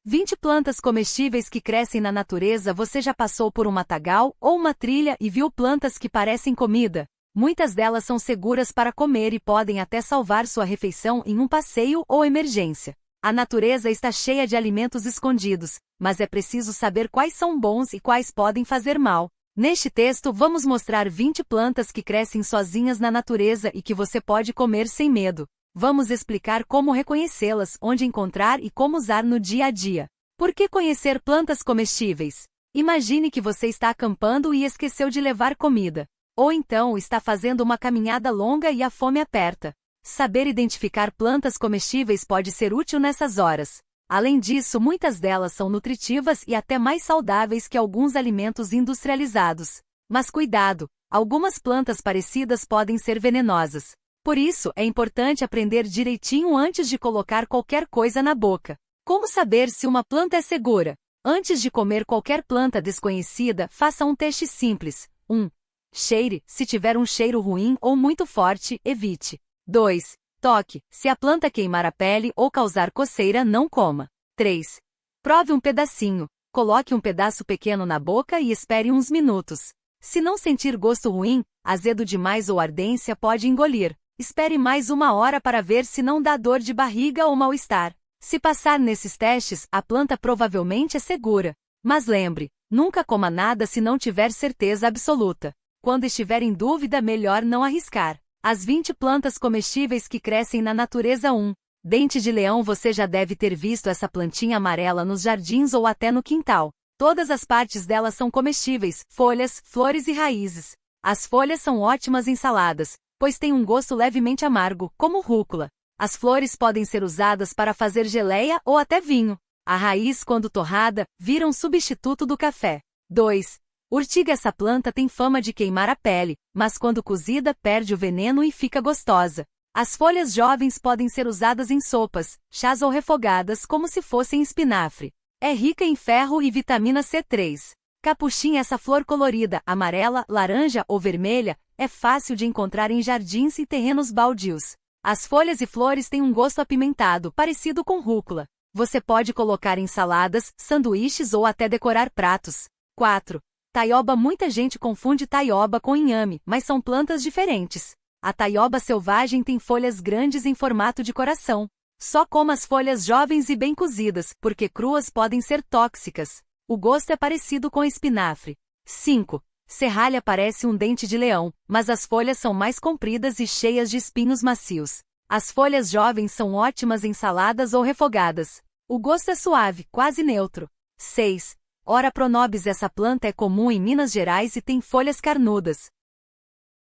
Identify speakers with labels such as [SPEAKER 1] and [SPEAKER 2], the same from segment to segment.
[SPEAKER 1] 20 plantas comestíveis que crescem na natureza. Você já passou por um matagal ou uma trilha e viu plantas que parecem comida? Muitas delas são seguras para comer e podem até salvar sua refeição em um passeio ou emergência. A natureza está cheia de alimentos escondidos, mas é preciso saber quais são bons e quais podem fazer mal. Neste texto vamos mostrar 20 plantas que crescem sozinhas na natureza e que você pode comer sem medo. Vamos explicar como reconhecê-las, onde encontrar e como usar no dia a dia. Por que conhecer plantas comestíveis? Imagine que você está acampando e esqueceu de levar comida. Ou então está fazendo uma caminhada longa e a fome aperta. Saber identificar plantas comestíveis pode ser útil nessas horas. Além disso, muitas delas são nutritivas e até mais saudáveis que alguns alimentos industrializados. Mas cuidado, algumas plantas parecidas podem ser venenosas. Por isso, é importante aprender direitinho antes de colocar qualquer coisa na boca. Como saber se uma planta é segura? Antes de comer qualquer planta desconhecida, faça um teste simples. 1. Cheire. Se tiver um cheiro ruim ou muito forte, evite. 2. Toque. Se a planta queimar a pele ou causar coceira, não coma. 3. Prove um pedacinho. Coloque um pedaço pequeno na boca e espere uns minutos. Se não sentir gosto ruim, azedo demais ou ardência, pode engolir. Espere mais 1 hora para ver se não dá dor de barriga ou mal-estar. Se passar nesses testes, a planta provavelmente é segura. Mas lembre, nunca coma nada se não tiver certeza absoluta. Quando estiver em dúvida, melhor não arriscar. As 20 plantas comestíveis que crescem na natureza. 1. Dente de leão. Você já deve ter visto essa plantinha amarela nos jardins ou até no quintal. Todas as partes dela são comestíveis, folhas, flores e raízes. As folhas são ótimas em saladas, pois têm um gosto levemente amargo, como rúcula. As flores podem ser usadas para fazer geleia ou até vinho. A raiz, quando torrada, vira um substituto do café. 2. Urtiga. Essa planta tem fama de queimar a pele, mas quando cozida perde o veneno e fica gostosa. As folhas jovens podem ser usadas em sopas, chás ou refogadas como se fossem espinafre. É rica em ferro e vitamina C3. Capuchinha. Essa flor colorida, amarela, laranja ou vermelha, é fácil de encontrar em jardins e terrenos baldios. As folhas e flores têm um gosto apimentado, parecido com rúcula. Você pode colocar em saladas, sanduíches ou até decorar pratos. 4. Taioba. Muita gente confunde taioba com inhame, mas são plantas diferentes. A taioba selvagem tem folhas grandes em formato de coração. Só coma as folhas jovens e bem cozidas, porque cruas podem ser tóxicas. O gosto é parecido com espinafre. 5. Serralha. Parece um dente de leão, mas as folhas são mais compridas e cheias de espinhos macios. As folhas jovens são ótimas em saladas ou refogadas. O gosto é suave, quase neutro. 6. Ora pronobis. Essa planta é comum em Minas Gerais e tem folhas carnudas.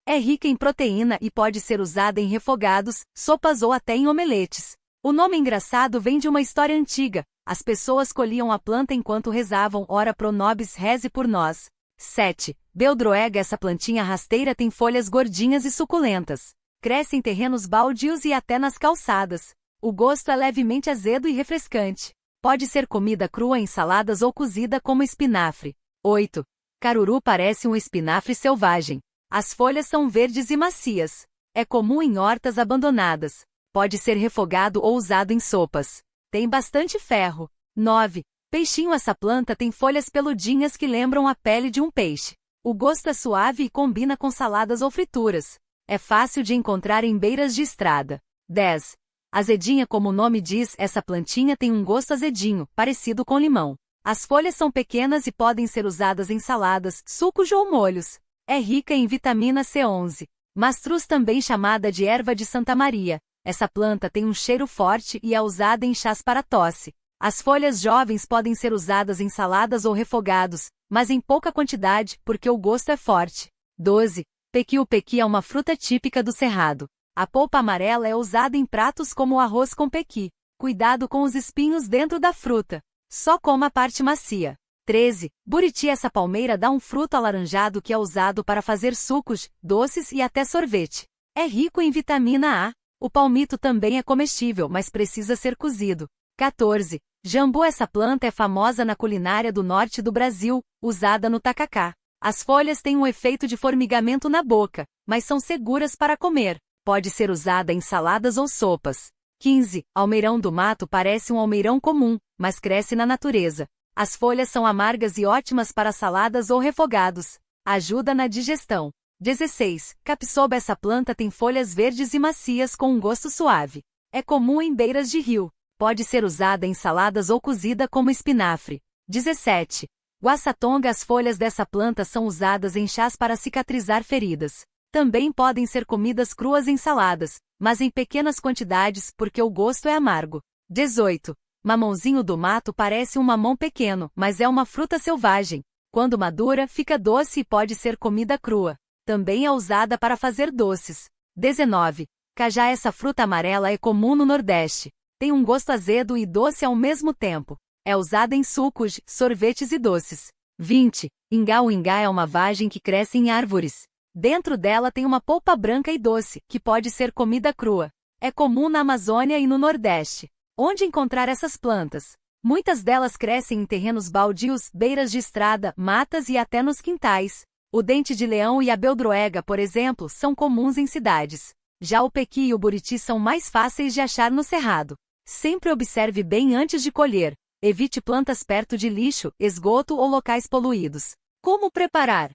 [SPEAKER 1] É rica em proteína e pode ser usada em refogados, sopas ou até em omeletes. O nome engraçado vem de uma história antiga. As pessoas colhiam a planta enquanto rezavam Ora pro nobis, reze por nós. 7. Beldroega. Essa plantinha rasteira tem folhas gordinhas e suculentas. Cresce em terrenos baldios e até nas calçadas. O gosto é levemente azedo e refrescante. Pode ser comida crua em saladas ou cozida como espinafre. 8. Caruru. Parece um espinafre selvagem. As folhas são verdes e macias. É comum em hortas abandonadas. Pode ser refogado ou usado em sopas. Tem bastante ferro. 9. Peixinho. Essa planta tem folhas peludinhas que lembram a pele de um peixe. O gosto é suave e combina com saladas ou frituras. É fácil de encontrar em beiras de estrada. 10. Azedinha. Como o nome diz, essa plantinha tem um gosto azedinho, parecido com limão. As folhas são pequenas e podem ser usadas em saladas, sucos ou molhos. É rica em vitamina C11. Mastruz. Também chamada de erva de Santa Maria. Essa planta tem um cheiro forte e é usada em chás para tosse. As folhas jovens podem ser usadas em saladas ou refogados, mas em pouca quantidade, porque o gosto é forte. 12. Pequi. O pequi é uma fruta típica do Cerrado. A polpa amarela é usada em pratos como o arroz com pequi. Cuidado com os espinhos dentro da fruta. Só coma a parte macia. 13. Buriti. Essa palmeira dá um fruto alaranjado que é usado para fazer sucos, doces e até sorvete. É rico em vitamina A. O palmito também é comestível, mas precisa ser cozido. 14. Jambu. Essa planta é famosa na culinária do norte do Brasil, usada no tacacá. As folhas têm um efeito de formigamento na boca, mas são seguras para comer. Pode ser usada em saladas ou sopas. 15. Almeirão do mato parece um almeirão comum, mas cresce na natureza. As folhas são amargas e ótimas para saladas ou refogados. Ajuda na digestão. 16. Capsoba. Essa planta tem folhas verdes e macias com um gosto suave. É comum em beiras de rio. Pode ser usada em saladas ou cozida como espinafre. 17. Guaçatonga. As folhas dessa planta são usadas em chás para cicatrizar feridas. Também podem ser comidas cruas em saladas, mas em pequenas quantidades porque o gosto é amargo. 18. Mamãozinho do mato parece um mamão pequeno, mas é uma fruta selvagem. Quando madura, fica doce e pode ser comida crua. Também é usada para fazer doces. 19. Cajá. Essa fruta amarela é comum no Nordeste. Tem um gosto azedo e doce ao mesmo tempo. É usada em sucos, sorvetes e doces. 20. Ingá. O ingá é uma vagem que cresce em árvores. Dentro dela tem uma polpa branca e doce, que pode ser comida crua. É comum na Amazônia e no Nordeste. Onde encontrar essas plantas? Muitas delas crescem em terrenos baldios, beiras de estrada, matas e até nos quintais. O dente de leão e a beldroega, por exemplo, são comuns em cidades. Já o pequi e o buriti são mais fáceis de achar no cerrado. Sempre observe bem antes de colher. Evite plantas perto de lixo, esgoto ou locais poluídos. Como preparar?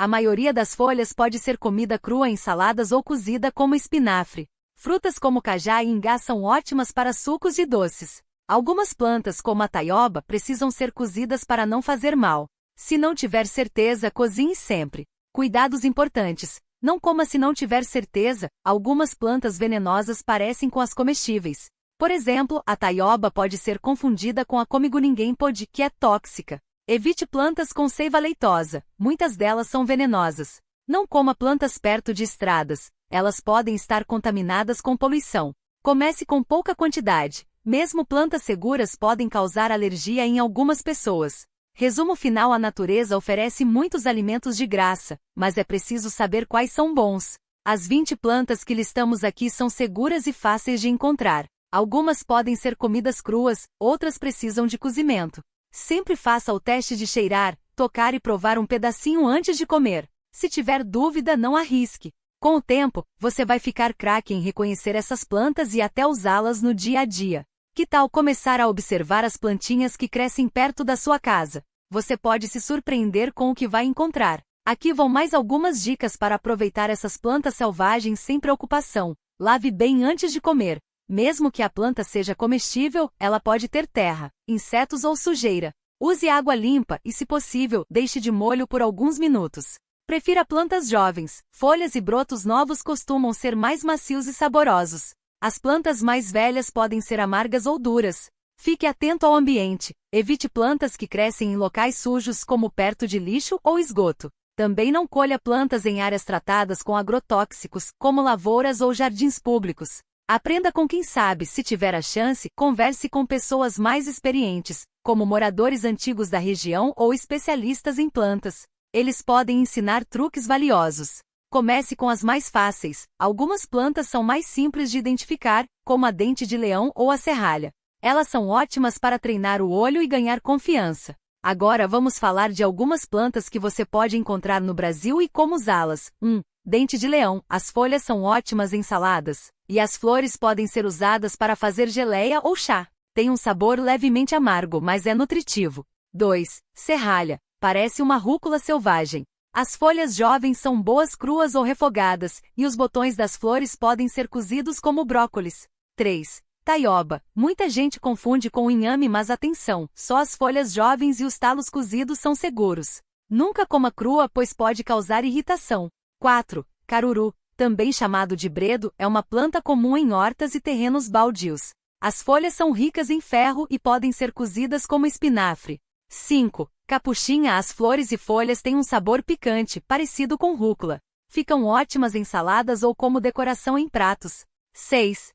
[SPEAKER 1] A maioria das folhas pode ser comida crua em saladas ou cozida como espinafre. Frutas como cajá e ingá são ótimas para sucos e doces. Algumas plantas, como a taioba, precisam ser cozidas para não fazer mal. Se não tiver certeza, cozinhe sempre. Cuidados importantes. Não coma se não tiver certeza. Algumas plantas venenosas parecem com as comestíveis. Por exemplo, a taioba pode ser confundida com a comigoninguém pod, que é tóxica. Evite plantas com seiva leitosa, muitas delas são venenosas. Não coma plantas perto de estradas, elas podem estar contaminadas com poluição. Comece com pouca quantidade, mesmo plantas seguras podem causar alergia em algumas pessoas. Resumo final: a natureza oferece muitos alimentos de graça, mas é preciso saber quais são bons. As 20 plantas que listamos aqui são seguras e fáceis de encontrar. Algumas podem ser comidas cruas, outras precisam de cozimento. Sempre faça o teste de cheirar, tocar e provar um pedacinho antes de comer. Se tiver dúvida, não arrisque. Com o tempo, você vai ficar craque em reconhecer essas plantas e até usá-las no dia a dia. Que tal começar a observar as plantinhas que crescem perto da sua casa? Você pode se surpreender com o que vai encontrar. Aqui vão mais algumas dicas para aproveitar essas plantas selvagens sem preocupação. Lave bem antes de comer. Mesmo que a planta seja comestível, ela pode ter terra, insetos ou sujeira. Use água limpa e, se possível, deixe de molho por alguns minutos. Prefira plantas jovens. Folhas e brotos novos costumam ser mais macios e saborosos. As plantas mais velhas podem ser amargas ou duras. Fique atento ao ambiente. Evite plantas que crescem em locais sujos, como perto de lixo ou esgoto. Também não colha plantas em áreas tratadas com agrotóxicos, como lavouras ou jardins públicos. Aprenda com quem sabe. Se tiver a chance, converse com pessoas mais experientes, como moradores antigos da região ou especialistas em plantas. Eles podem ensinar truques valiosos. Comece com as mais fáceis. Algumas plantas são mais simples de identificar, como a dente de leão ou a serralha. Elas são ótimas para treinar o olho e ganhar confiança. Agora vamos falar de algumas plantas que você pode encontrar no Brasil e como usá-las. 1. Dente de leão. As folhas são ótimas em saladas. E as flores podem ser usadas para fazer geleia ou chá. Tem um sabor levemente amargo, mas é nutritivo. 2. Serralha. Parece uma rúcula selvagem. As folhas jovens são boas cruas ou refogadas, e os botões das flores podem ser cozidos como brócolis. 3. Taioba. Muita gente confunde com o inhame, mas atenção, só as folhas jovens e os talos cozidos são seguros. Nunca coma crua, pois pode causar irritação. 4. Caruru. Também chamado de bredo, é uma planta comum em hortas e terrenos baldios. As folhas são ricas em ferro e podem ser cozidas como espinafre. 5. Capuchinha. As flores e folhas têm um sabor picante, parecido com rúcula. Ficam ótimas em saladas ou como decoração em pratos. 6.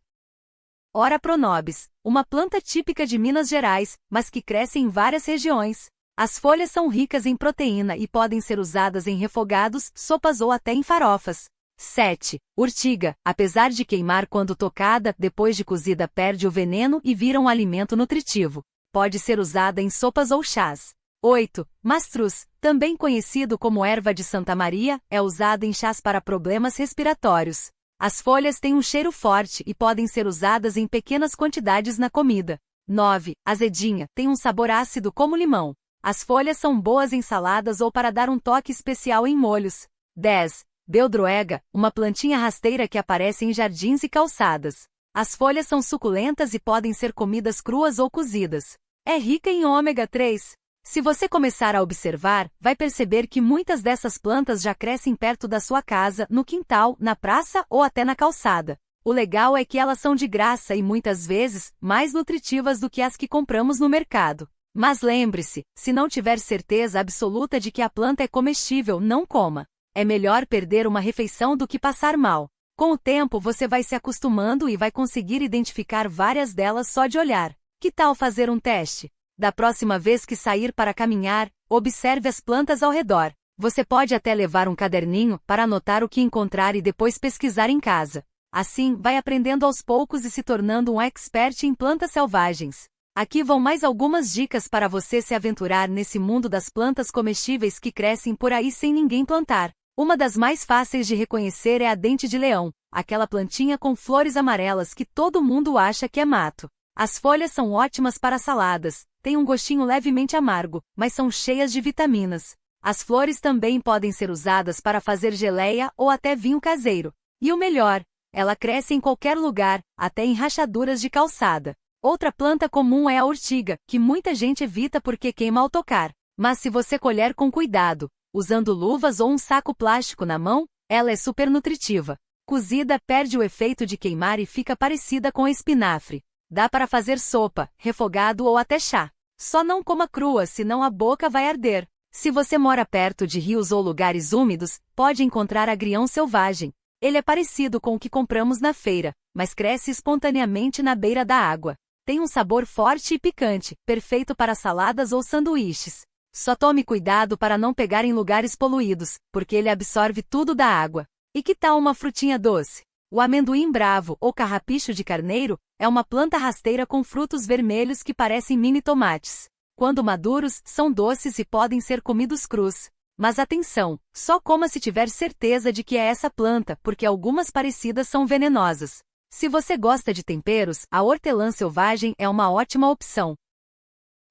[SPEAKER 1] Ora pronobis. Uma planta típica de Minas Gerais, mas que cresce em várias regiões. As folhas são ricas em proteína e podem ser usadas em refogados, sopas ou até em farofas. 7. Urtiga. Apesar de queimar quando tocada, depois de cozida perde o veneno e vira um alimento nutritivo. Pode ser usada em sopas ou chás. 8. Mastruz. Também conhecido como erva de Santa Maria, é usado em chás para problemas respiratórios. As folhas têm um cheiro forte e podem ser usadas em pequenas quantidades na comida. 9. Azedinha, tem um sabor ácido como limão. As folhas são boas em saladas ou para dar um toque especial em molhos. 10. Beldroega, uma plantinha rasteira que aparece em jardins e calçadas. As folhas são suculentas e podem ser comidas cruas ou cozidas. É rica em ômega 3. Se você começar a observar, vai perceber que muitas dessas plantas já crescem perto da sua casa, no quintal, na praça ou até na calçada. O legal é que elas são de graça e muitas vezes, mais nutritivas do que as que compramos no mercado. Mas lembre-se, se não tiver certeza absoluta de que a planta é comestível, não coma. É melhor perder uma refeição do que passar mal. Com o tempo você vai se acostumando e vai conseguir identificar várias delas só de olhar. Que tal fazer um teste? Da próxima vez que sair para caminhar, observe as plantas ao redor. Você pode até levar um caderninho para anotar o que encontrar e depois pesquisar em casa. Assim, vai aprendendo aos poucos e se tornando um expert em plantas selvagens. Aqui vão mais algumas dicas para você se aventurar nesse mundo das plantas comestíveis que crescem por aí sem ninguém plantar. Uma das mais fáceis de reconhecer é a dente de leão, aquela plantinha com flores amarelas que todo mundo acha que é mato. As folhas são ótimas para saladas, têm um gostinho levemente amargo, mas são cheias de vitaminas. As flores também podem ser usadas para fazer geleia ou até vinho caseiro. E o melhor, ela cresce em qualquer lugar, até em rachaduras de calçada. Outra planta comum é a urtiga, que muita gente evita porque queima ao tocar. Mas se você colher com cuidado, usando luvas ou um saco plástico na mão, ela é super nutritiva. Cozida, perde o efeito de queimar e fica parecida com espinafre. Dá para fazer sopa, refogado ou até chá. Só não coma crua, senão a boca vai arder. Se você mora perto de rios ou lugares úmidos, pode encontrar agrião selvagem. Ele é parecido com o que compramos na feira, mas cresce espontaneamente na beira da água. Tem um sabor forte e picante, perfeito para saladas ou sanduíches. Só tome cuidado para não pegar em lugares poluídos, porque ele absorve tudo da água. E que tal uma frutinha doce? O amendoim bravo, ou carrapicho de carneiro, é uma planta rasteira com frutos vermelhos que parecem mini tomates. Quando maduros, são doces e podem ser comidos crus. Mas atenção, só coma se tiver certeza de que é essa planta, porque algumas parecidas são venenosas. Se você gosta de temperos, a hortelã selvagem é uma ótima opção.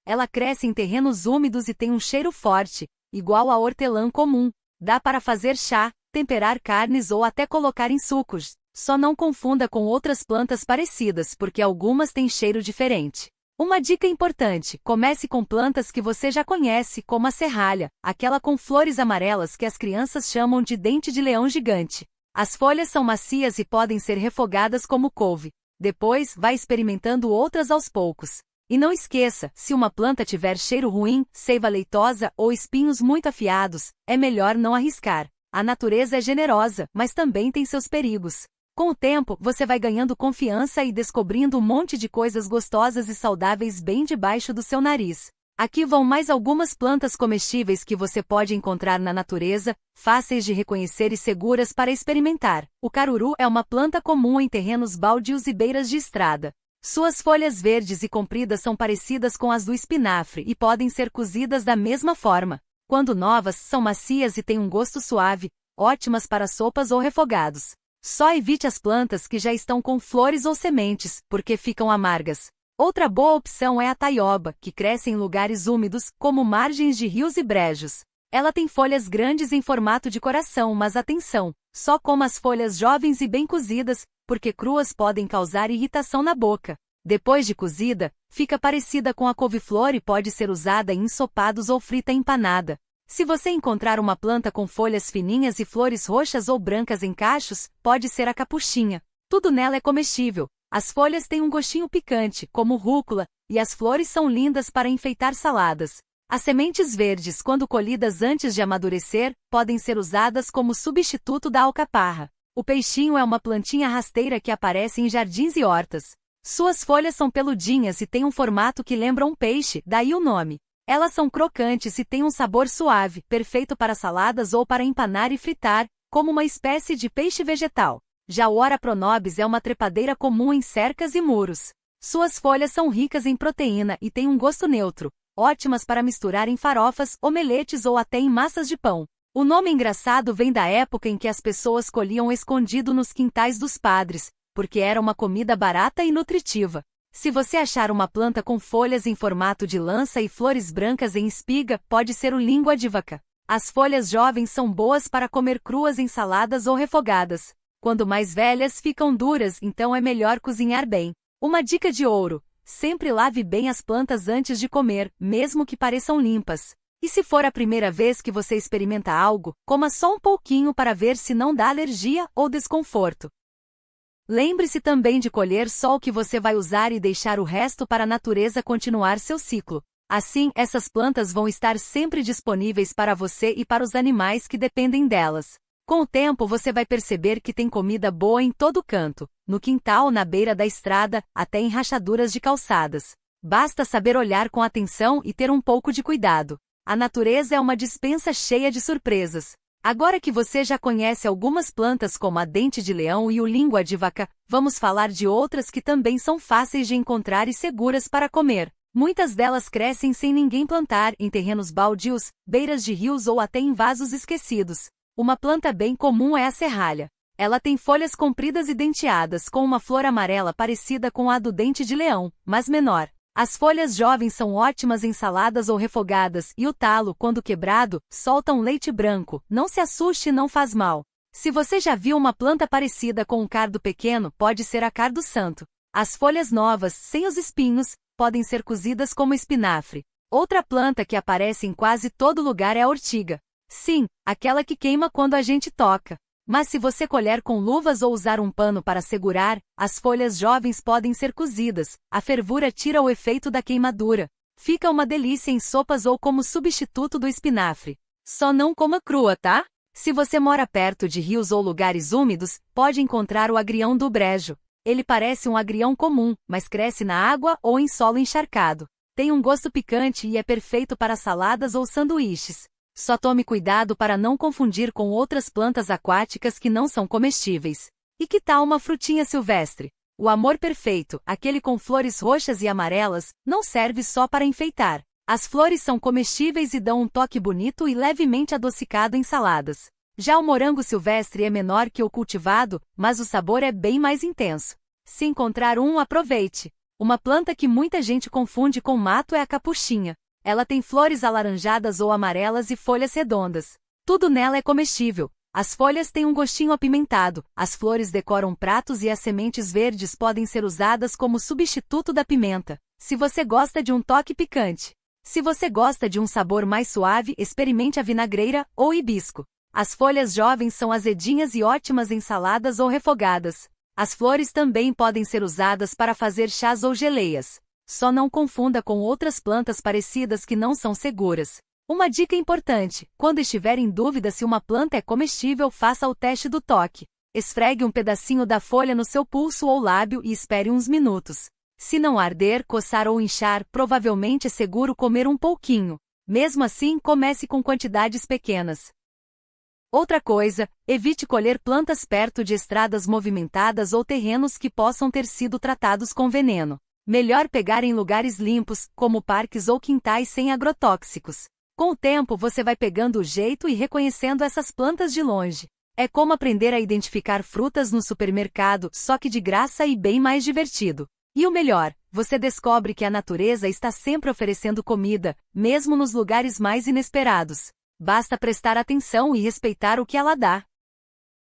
[SPEAKER 1] Ela cresce em terrenos úmidos e tem um cheiro forte, igual à hortelã comum. Dá para fazer chá, temperar carnes ou até colocar em sucos. Só não confunda com outras plantas parecidas, porque algumas têm cheiro diferente. Uma dica importante: comece com plantas que você já conhece, como a serralha, aquela com flores amarelas que as crianças chamam de dente de leão gigante. As folhas são macias e podem ser refogadas como couve. Depois, vá experimentando outras aos poucos. E não esqueça, se uma planta tiver cheiro ruim, seiva leitosa ou espinhos muito afiados, é melhor não arriscar. A natureza é generosa, mas também tem seus perigos. Com o tempo, você vai ganhando confiança e descobrindo um monte de coisas gostosas e saudáveis bem debaixo do seu nariz. Aqui vão mais algumas plantas comestíveis que você pode encontrar na natureza, fáceis de reconhecer e seguras para experimentar. O caruru é uma planta comum em terrenos baldios e beiras de estrada. Suas folhas verdes e compridas são parecidas com as do espinafre e podem ser cozidas da mesma forma. Quando novas, são macias e têm um gosto suave, ótimas para sopas ou refogados. Só evite as plantas que já estão com flores ou sementes, porque ficam amargas. Outra boa opção é a taioba, que cresce em lugares úmidos, como margens de rios e brejos. Ela tem folhas grandes em formato de coração, mas atenção, só coma as folhas jovens e bem cozidas, porque cruas podem causar irritação na boca. Depois de cozida, fica parecida com a couve-flor e pode ser usada em ensopados ou frita empanada. Se você encontrar uma planta com folhas fininhas e flores roxas ou brancas em cachos, pode ser a capuchinha. Tudo nela é comestível. As folhas têm um gostinho picante, como rúcula, e as flores são lindas para enfeitar saladas. As sementes verdes, quando colhidas antes de amadurecer, podem ser usadas como substituto da alcaparra. O peixinho é uma plantinha rasteira que aparece em jardins e hortas. Suas folhas são peludinhas e têm um formato que lembra um peixe, daí o nome. Elas são crocantes e têm um sabor suave, perfeito para saladas ou para empanar e fritar, como uma espécie de peixe vegetal. Já o Ora pronobis é uma trepadeira comum em cercas e muros. Suas folhas são ricas em proteína e têm um gosto neutro, ótimas para misturar em farofas, omeletes ou até em massas de pão. O nome engraçado vem da época em que as pessoas colhiam escondido nos quintais dos padres, porque era uma comida barata e nutritiva. Se você achar uma planta com folhas em formato de lança e flores brancas em espiga, pode ser o língua de vaca. As folhas jovens são boas para comer cruas em saladas ou refogadas. Quando mais velhas ficam duras, então é melhor cozinhar bem. Uma dica de ouro: sempre lave bem as plantas antes de comer, mesmo que pareçam limpas. E se for a primeira vez que você experimenta algo, coma só um pouquinho para ver se não dá alergia ou desconforto. Lembre-se também de colher só o que você vai usar e deixar o resto para a natureza continuar seu ciclo. Assim, essas plantas vão estar sempre disponíveis para você e para os animais que dependem delas. Com o tempo você vai perceber que tem comida boa em todo canto, no quintal, na beira da estrada, até em rachaduras de calçadas. Basta saber olhar com atenção e ter um pouco de cuidado. A natureza é uma despensa cheia de surpresas. Agora que você já conhece algumas plantas como a dente de leão e o língua de vaca, vamos falar de outras que também são fáceis de encontrar e seguras para comer. Muitas delas crescem sem ninguém plantar, em terrenos baldios, beiras de rios ou até em vasos esquecidos. Uma planta bem comum é a serralha. Ela tem folhas compridas e denteadas, com uma flor amarela parecida com a do dente de leão, mas menor. As folhas jovens são ótimas em saladas ou refogadas, e o talo, quando quebrado, solta um leite branco. Não se assuste, não faz mal. Se você já viu uma planta parecida com um cardo pequeno, pode ser a cardo santo. As folhas novas, sem os espinhos, podem ser cozidas como espinafre. Outra planta que aparece em quase todo lugar é a ortiga. Sim, aquela que queima quando a gente toca. Mas se você colher com luvas ou usar um pano para segurar, as folhas jovens podem ser cozidas. A fervura tira o efeito da queimadura. Fica uma delícia em sopas ou como substituto do espinafre. Só não coma crua, tá? Se você mora perto de rios ou lugares úmidos, pode encontrar o agrião do brejo. Ele parece um agrião comum, mas cresce na água ou em solo encharcado. Tem um gosto picante e é perfeito para saladas ou sanduíches. Só tome cuidado para não confundir com outras plantas aquáticas que não são comestíveis. E que tal uma frutinha silvestre? O amor perfeito, aquele com flores roxas e amarelas, não serve só para enfeitar. As flores são comestíveis e dão um toque bonito e levemente adocicado em saladas. Já o morango silvestre é menor que o cultivado, mas o sabor é bem mais intenso. Se encontrar um, aproveite. Uma planta que muita gente confunde com mato é a capuchinha. Ela tem flores alaranjadas ou amarelas e folhas redondas. Tudo nela é comestível. As folhas têm um gostinho apimentado, as flores decoram pratos e as sementes verdes podem ser usadas como substituto da pimenta, se você gosta de um toque picante. Se você gosta de um sabor mais suave, experimente a vinagreira ou hibisco. As folhas jovens são azedinhas e ótimas em saladas ou refogadas. As flores também podem ser usadas para fazer chás ou geleias. Só não confunda com outras plantas parecidas que não são seguras. Uma dica importante: quando estiver em dúvida se uma planta é comestível, faça o teste do toque. Esfregue um pedacinho da folha no seu pulso ou lábio e espere uns minutos. Se não arder, coçar ou inchar, provavelmente é seguro comer um pouquinho. Mesmo assim, comece com quantidades pequenas. Outra coisa, evite colher plantas perto de estradas movimentadas ou terrenos que possam ter sido tratados com veneno. Melhor pegar em lugares limpos, como parques ou quintais sem agrotóxicos. Com o tempo você vai pegando o jeito e reconhecendo essas plantas de longe. É como aprender a identificar frutas no supermercado, só que de graça e bem mais divertido. E o melhor, você descobre que a natureza está sempre oferecendo comida, mesmo nos lugares mais inesperados. Basta prestar atenção e respeitar o que ela dá.